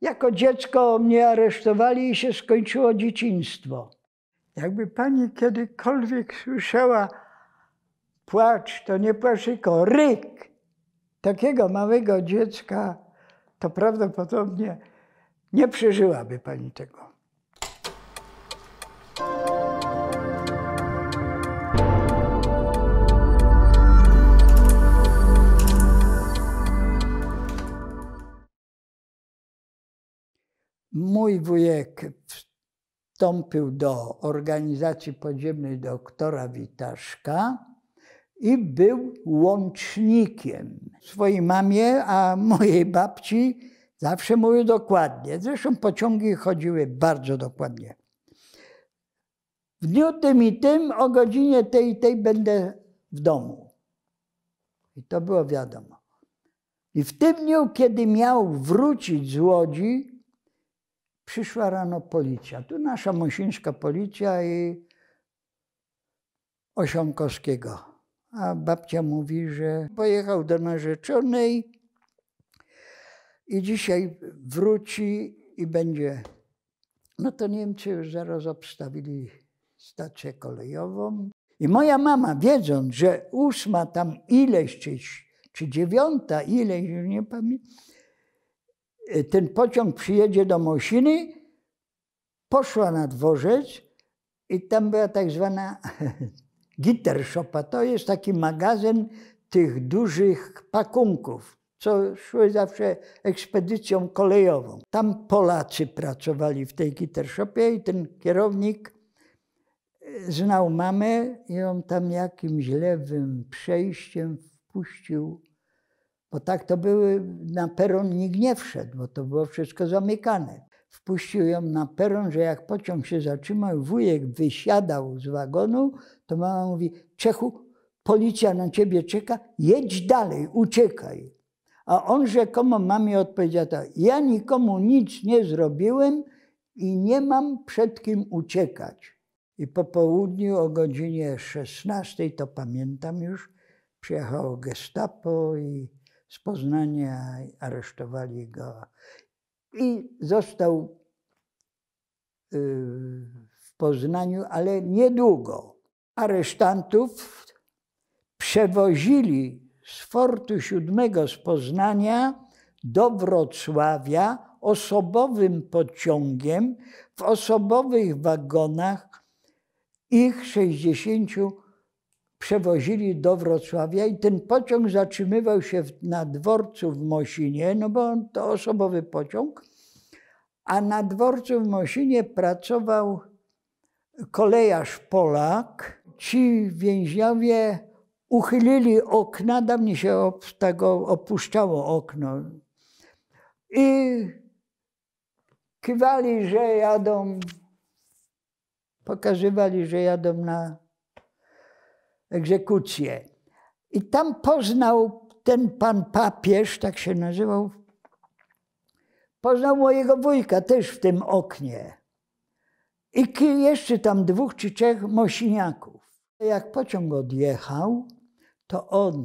Jako dziecko mnie aresztowali i się skończyło dzieciństwo. Jakby pani kiedykolwiek słyszała płacz, to nie płacz, tylko ryk takiego małego dziecka, to prawdopodobnie nie przeżyłaby pani tego. Mój wujek wstąpił do organizacji podziemnej doktora Witaszka i był łącznikiem swojej mamie, a mojej babci zawsze mówił dokładnie. Zresztą pociągi chodziły bardzo dokładnie. W dniu tym i tym o godzinie tej i tej będę w domu. I to było wiadomo. I w tym dniu, kiedy miał wrócić z Łodzi, przyszła rano policja. Tu nasza mosińska policja i Osiąkowskiego. A babcia mówi, że pojechał do narzeczonej i dzisiaj wróci i będzie. No to Niemcy już zaraz obstawili stację kolejową. I moja mama, wiedząc, że 8 tam ileś, czy 9, ileś, nie pamiętam, ten pociąg przyjedzie do Mosiny, poszła na dworzec i tam była tak zwana Gittershopa. To jest taki magazyn tych dużych pakunków, co szły zawsze ekspedycją kolejową. Tam Polacy pracowali w tej Gittershopie i ten kierownik znał mamę i ją tam jakimś lewym przejściem wpuścił. Bo tak to były, na peron nikt nie wszedł, bo to było wszystko zamykane. Wpuścił ją na peron, że jak pociąg się zatrzymał, wujek wysiadał z wagonu, to mama mówi: Czechu, policja na ciebie czeka, jedź dalej, uciekaj. A on rzekomo mamie odpowiedział tak: ja nikomu nic nie zrobiłem i nie mam przed kim uciekać. I po południu o godzinie 16, to pamiętam już, przyjechało gestapo i z Poznania aresztowali go. I został w Poznaniu, ale niedługo. Aresztantów przewozili z Fortu 7 z Poznania do Wrocławia osobowym pociągiem, w osobowych wagonach. Ich 60 przewozili do Wrocławia i ten pociąg zatrzymywał się na dworcu w Mosinie, no bo to osobowy pociąg, a na dworcu w Mosinie pracował kolejarz Polak. Ci więźniowie uchylili okna, dawniej się tego opuszczało okno i kiwali, że jadą, pokazywali, że jadą na egzekucję. I tam poznał ten pan papież, tak się nazywał, poznał mojego wujka też w tym oknie. I jeszcze tam 2 czy 3 mosiniaków. Jak pociąg odjechał, to on,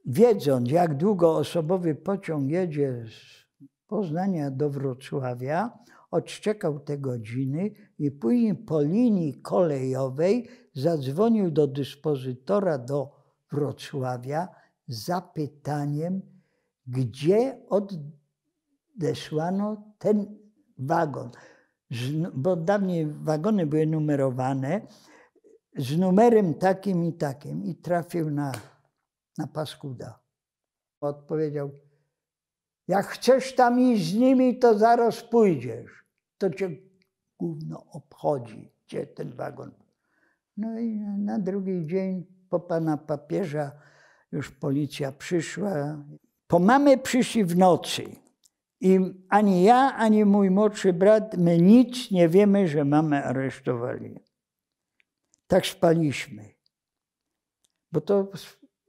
wiedząc, jak długo osobowy pociąg jedzie z Poznania do Wrocławia, odczekał te godziny i później po linii kolejowej zadzwonił do dyspozytora do Wrocławia z zapytaniem, gdzie odesłano ten wagon. Bo dawniej wagony były numerowane z numerem takim i takim i trafił na paskuda. Odpowiedział: jak chcesz tam iść z nimi, to zaraz pójdziesz. To cię gówno obchodzi, gdzie ten wagon. No i na drugi dzień po pana papieża już policja przyszła. Po mamę przyszli w nocy. I ani ja, ani mój młodszy brat, my nic nie wiemy, że mamę aresztowali. Tak spaliśmy. Bo to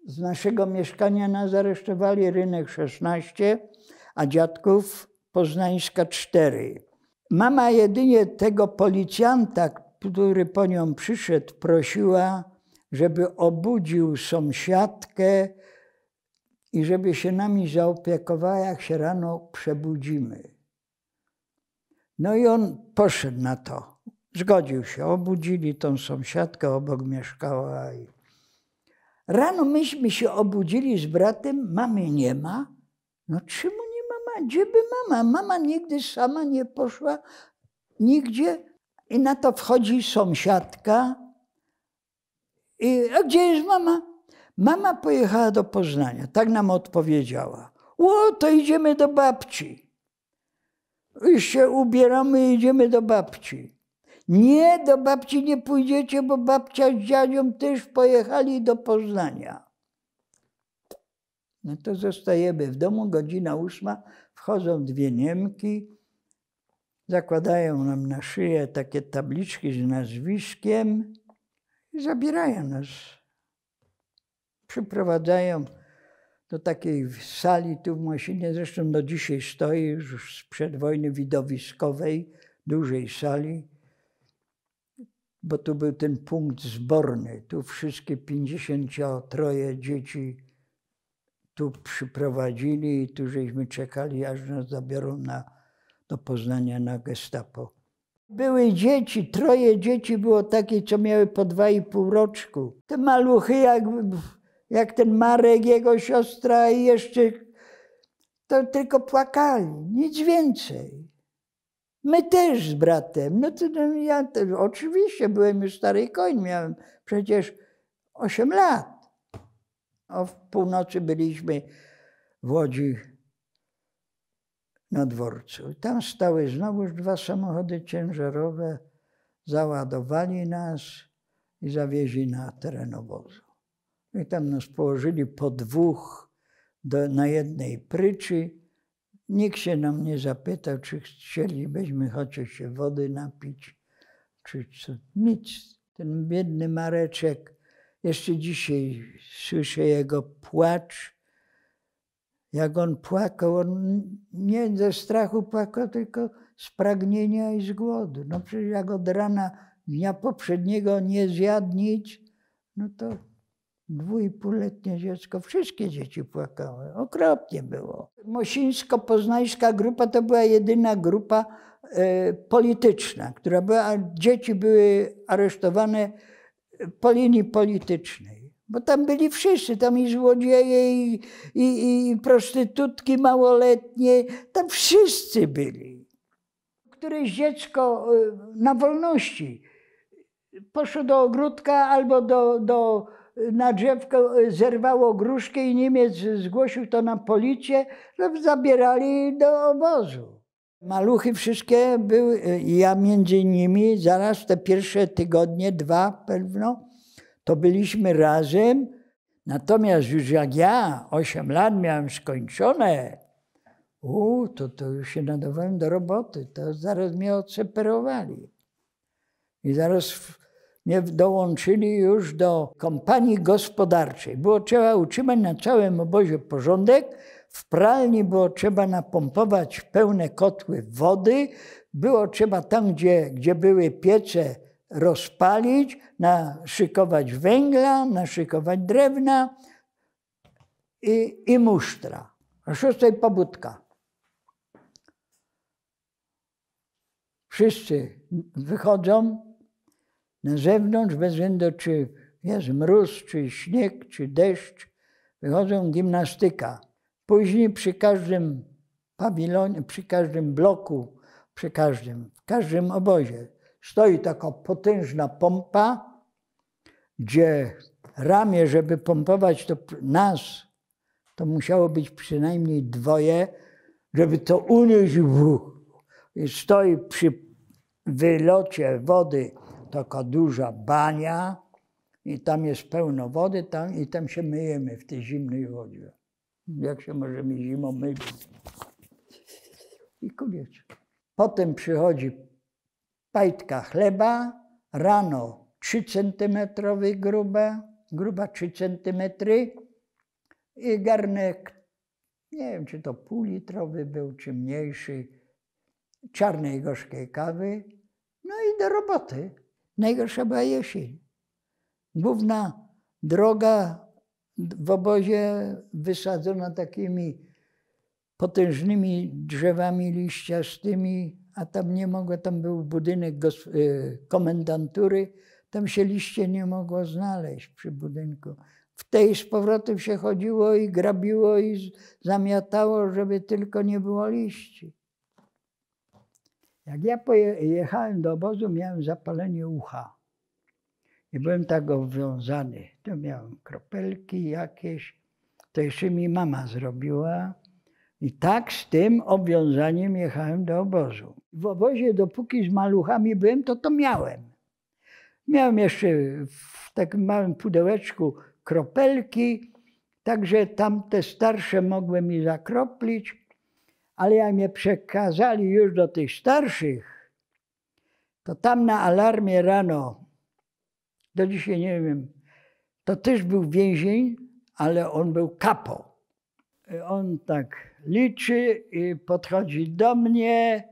z naszego mieszkania nas aresztowali, Rynek 16, a dziadków Poznańska 4. Mama jedynie tego policjanta, który po nią przyszedł, prosiła, żeby obudził sąsiadkę i żeby się nami zaopiekowała, jak się rano przebudzimy. No i on poszedł na to. Zgodził się. Obudzili tą sąsiadkę, obok mieszkała. Rano myśmy się obudzili z bratem, mamy nie ma. No czemu nie ma? Gdzie by mama? Mama nigdy sama nie poszła nigdzie. I na to wchodzi sąsiadka. A gdzie jest mama? Mama pojechała do Poznania. Tak nam odpowiedziała. O, to idziemy do babci. I się ubieramy i idziemy do babci. Nie, do babci nie pójdziecie, bo babcia z dziadzią też pojechali do Poznania. No to zostajemy w domu, godzina 8, wchodzą dwie Niemki, zakładają nam na szyję takie tabliczki z nazwiskiem i zabierają nas. Przyprowadzają do takiej sali tu w Mosinie, zresztą do dzisiaj stoi, już sprzed wojny widowiskowej, dużej sali, bo tu był ten punkt zborny. Tu wszystkie 53 dzieci tu przyprowadzili i tu żeśmy czekali, aż nas zabiorą do Poznania na gestapo. Były dzieci, 3 dzieci było takie, co miały po 2,5 roczku. Te maluchy jak ten Marek, jego siostra i jeszcze, to tylko płakali, nic więcej. My też z bratem. No to ja oczywiście byłem już stary koń, miałem przecież 8 lat. W północy byliśmy w Łodzi na dworcu. Tam stały znowuż 2 samochody ciężarowe, załadowali nas i zawieźli na teren obozu. I tam nas położyli po 2 na jednej pryczy. Nikt się nam nie zapytał, czy chcielibyśmy chociaż się wody napić, czy co. Nic. Ten biedny Mareczek, jeszcze dzisiaj słyszę jego płacz. Jak on płakał, on nie ze strachu płakał, tylko z pragnienia i z głodu. No przecież jak od rana dnia poprzedniego nie zjadł nic, no to 2,5-letnie dziecko, wszystkie dzieci płakały. Okropnie było. Mosińsko-poznańska grupa to była jedyna grupa polityczna, która była, dzieci były aresztowane po linii politycznej. Bo tam byli wszyscy, tam i złodzieje, i prostytutki małoletnie, tam wszyscy byli. Któreś dziecko na wolności poszło do ogródka albo na drzewko, zerwało gruszkę i Niemiec zgłosił to na policję, no zabierali do obozu. Maluchy wszystkie były, ja między innymi zaraz te pierwsze tygodnie, 2 pewno, to byliśmy razem. Natomiast już jak ja 8 lat miałem skończone, to już się nadawałem do roboty, to zaraz mnie odseparowali. I zaraz mnie dołączyli już do kompanii gospodarczej. Było trzeba utrzymać na całym obozie porządek. W pralni było trzeba napompować pełne kotły wody. Było trzeba tam, gdzie były piece, rozpalić, naszykować węgla, naszykować drewna i musztra. O 6 pobudka. Wszyscy wychodzą na zewnątrz, bez względu czy jest mróz, czy śnieg, czy deszcz, wychodzą gimnastyka. Później przy każdym pawilonie, przy każdym bloku, w każdym obozie stoi taka potężna pompa, gdzie ramię, żeby pompować nas, to musiało być przynajmniej 2, żeby to unieść. I stoi przy wylocie wody taka duża bania i tam jest pełno wody i tam się myjemy w tej zimnej wodzie. Jak się możemy zimą myć? I koniec. Potem przychodzi pajtka chleba, rano 3 centymetrowy gruba 3 centymetry i garnek, nie wiem czy to półlitrowy był, czy mniejszy, czarnej gorzkiej kawy, no i do roboty. Najgorsza była jesień. Główna droga w obozie wysadzona takimi potężnymi drzewami liściastymi, a tam nie mogło, tam był budynek komendantury, tam się liście nie mogło znaleźć przy budynku. W tej z powrotem się chodziło i grabiło i zamiatało, żeby tylko nie było liści. Jak ja jechałem do obozu, miałem zapalenie ucha. I byłem tak obwiązany. To miałem kropelki jakieś. To jeszcze mi mama zrobiła. I tak z tym obwiązaniem jechałem do obozu. W obozie, dopóki z maluchami byłem, to miałem. Miałem jeszcze w takim małym pudełeczku kropelki, także tamte starsze mogły mi zakroplić, ale jak mnie przekazali już do tych starszych, to tam na alarmie rano, do dzisiaj nie wiem, to też był więzień, ale on był kapo. On tak liczy i podchodzi do mnie,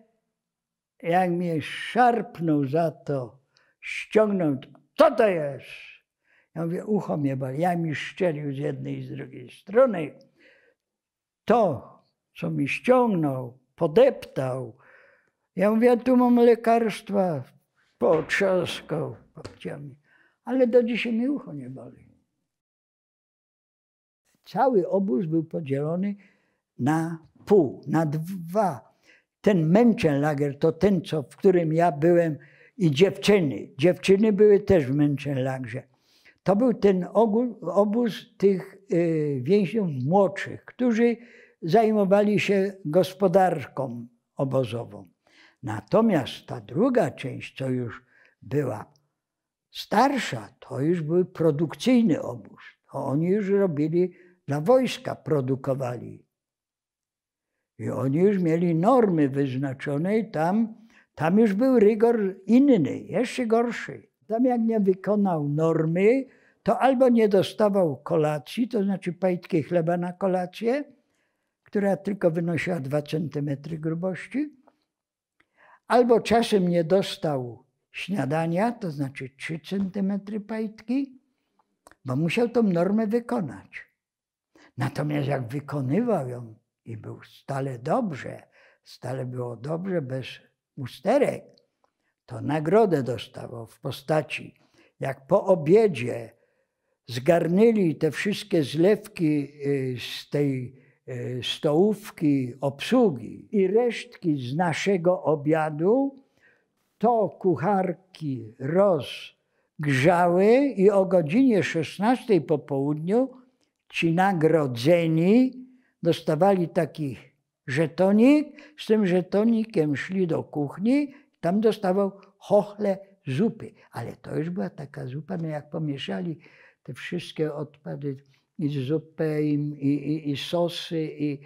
jak mnie szarpnął za to, ściągnął, co to jest? Ja mówię, ucho mnie boli. Ja mi szczelił z jednej i z drugiej strony. To, co mi ściągnął, podeptał. Ja mówię, ja tu mam lekarstwa, potrzaskał papciami. Ale do dzisiaj mi ucho nie boli. Cały obóz był podzielony na pół, na dwa. Ten Menschenlager to ten, w którym ja byłem, i dziewczyny. Dziewczyny były też w Menschenlagerze. To był ten obóz tych więźniów młodszych, którzy zajmowali się gospodarką obozową. Natomiast ta druga część, co już była starsza, to już był produkcyjny obóz. To oni już robili dla wojska, produkowali. I oni już mieli normy wyznaczone i tam już był rygor inny, jeszcze gorszy. Tam jak nie wykonał normy, to albo nie dostawał kolacji, to znaczy pajtki chleba na kolację, która tylko wynosiła 2 centymetry grubości, albo czasem nie dostał śniadania, to znaczy 3 centymetry pajtki, bo musiał tą normę wykonać. Natomiast jak wykonywał ją i był stale było dobrze, bez usterek, to nagrodę dostawał w postaci, jak po obiedzie zgarnęli te wszystkie zlewki z tej stołówki obsługi i resztki z naszego obiadu, to kucharki rozgrzały i o godzinie 16 po południu ci nagrodzeni dostawali taki żetonik, z tym żetonikiem szli do kuchni, tam dostawał chochle zupy. Ale to już była taka zupa, no jak pomieszali te wszystkie odpady, i zupę, i sosy, i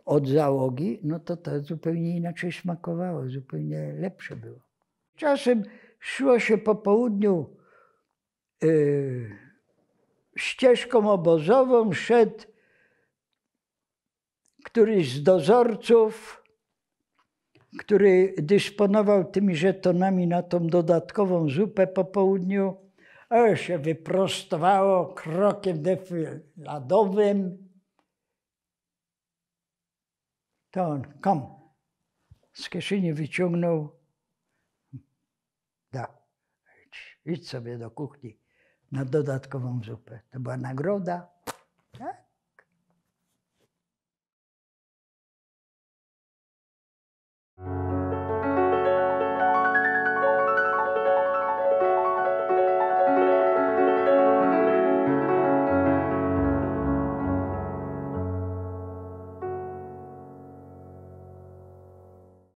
od załogi, no to zupełnie inaczej smakowało, zupełnie lepsze było. Czasem szło się po południu ścieżką obozową, szedł któryś z dozorców, który dysponował tymi żetonami na tą dodatkową zupę po południu, się wyprostowało krokiem defiladowym. To on, z kieszeni wyciągnął, idź sobie do kuchni na dodatkową zupę. To była nagroda. Tak?